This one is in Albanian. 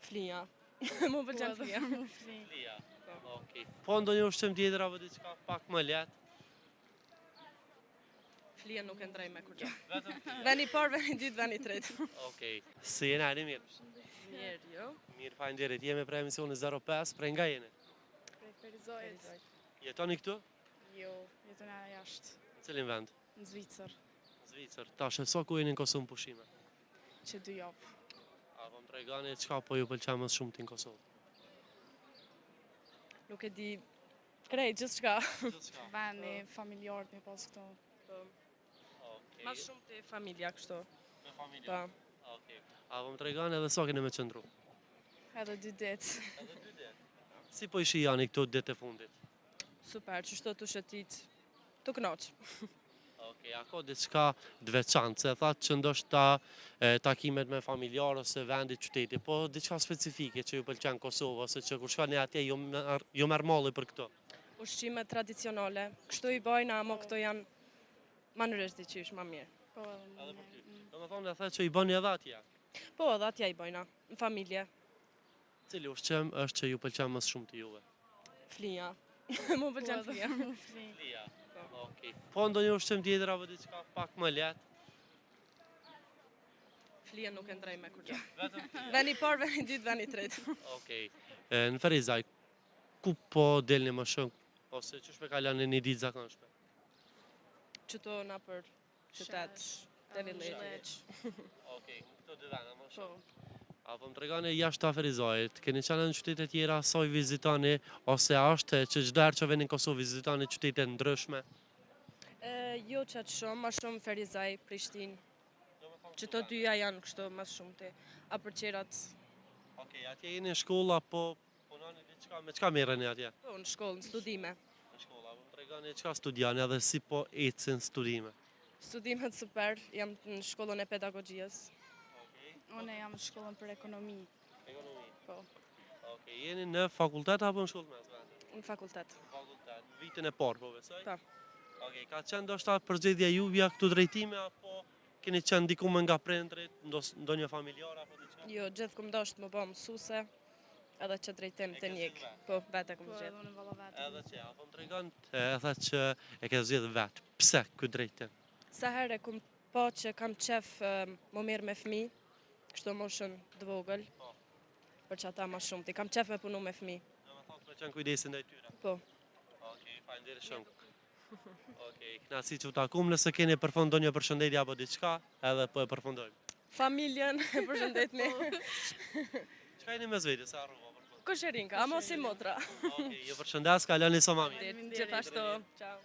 Flia. Mu pëlqen flia. Flia. Okej. Po ndonjë ushqim tjetër apo diçka pak më lehtë? Flia nuk e ndrej me kur gjë. Vetëm flia. Veni parë, veni dytë, veni tretë. Okej. Si jeni ari mirë? Mirë, jo. Mirë, faleminderit. Jemi për emisionin 05, prej nga jeni? Prej Ferizojit. Jetoni këtu? Jo, jetona jashtë. Në cilin vend? Në Zvicër, Në Zvicër. Tash sa ku jeni në Kosovë pushime? që 2 javë. A po më tregoni çka po ju pëlqen më shumë ti në Kosovë? Nuk e di krejt gjithçka. Gjithçka. Veni, familjarët me pas këto. Okej. Ma shumë te familja kështu. Me familje. Po. Okej. A po më tregoni edhe sa keni me qëndru? Edhe 2 ditë. Edhe 2 ditë. Si po i shijani këto ditë e fundit? Super, që shto të shëtit të knoq. Okej, a ka diçka të veçantë, se thatë që ndoshta takimet me familjarë ose vendi qyteti, po diçka specifike që ju pëlqen Kosovë, ose që kur shkoni atje ju merr malli për këto? Ushqime tradicionale, kështu i bojna, amo këto janë ma në rështë diqysh, ma mirë. Po, Edhe për ty. Do të thonë edhe që i bëni edhe atje. Po, edhe atja i bojna, në familje. Cili ushqim është që ju pëlqen më shumë të juve? Flia. Mu pëlqen flia. Flia. Okej. Po ndonjë ushqim tjetër apo diçka pak më lehtë? Flia nuk e ndrej me kur gjë. Vetëm flia. Veni parë, veni dytë, veni tretë. Okej. Në Ferizaj, ku po delni më shumë? Ose çu shpe kaloni një ditë zakonshme? Qëto na për qytet, te Leq. Okej, këto dy vende më shumë. Po, Apo më tregoni jashtë Ferizajit, keni qenë në qytete tjera, sa i vizitoni, ose është që çdo herë që vini në Kosovë vizitoni qytete ndryshme? Jo qatë shumë, ma shumë Ferizaj, Prishtinë. Qëto dyja janë kështu ma shumë te. A për qerat, Okej, atje jeni në shkollë apo punoni diçka, me çka merreni atje? po në shkollë, në studime. Në shkollë, apo më tregoni çka studiani edhe si po ecin studime? Studimet super, jam në shkollën e pedagogjisë. Okej. une jam në shkollën për ekonomi. Ekonomi. Po, Okej, jeni në fakultet apo në shkollë mes vendi? Në fakultet. Fakultet. Në vitin e parë po besoj? Po. Okej, ka qenë ndoshta përgjedhja juve këtu drejtime apo keni qenë diku më nga prindrit, ndonjë familjar apo diçka? Jo, gjithë këm dosht më bë mësuse, edhe që drejtim të njek. Po, vete këm po gjithë. edhe unë valla vetë. Edhe që, apo më tregon edhe që e ke zgjedhë vetë. Pse ky drejtim? Sa herë këm po që kam qef më mirë me fmi, kështu moshën të vogël, për që ata ma shumë ti. Kam qef me punu me fmi. Do të thotë me qenë kujdesin ndaj tyre. Po. Okej, faleminderit shumë. Okej, kënaqësi që u takuam, nëse keni përfund ndonjë përshëndetje apo diçka, edhe po e përfundojmë. Familjen, e përshëndetni. Çka jeni mes vetes, sa harrova përfund. Kosherinka, amo si motra. Okej, ju përshëndes, kaloni sa më mirë. Gjithashtu. Ciao.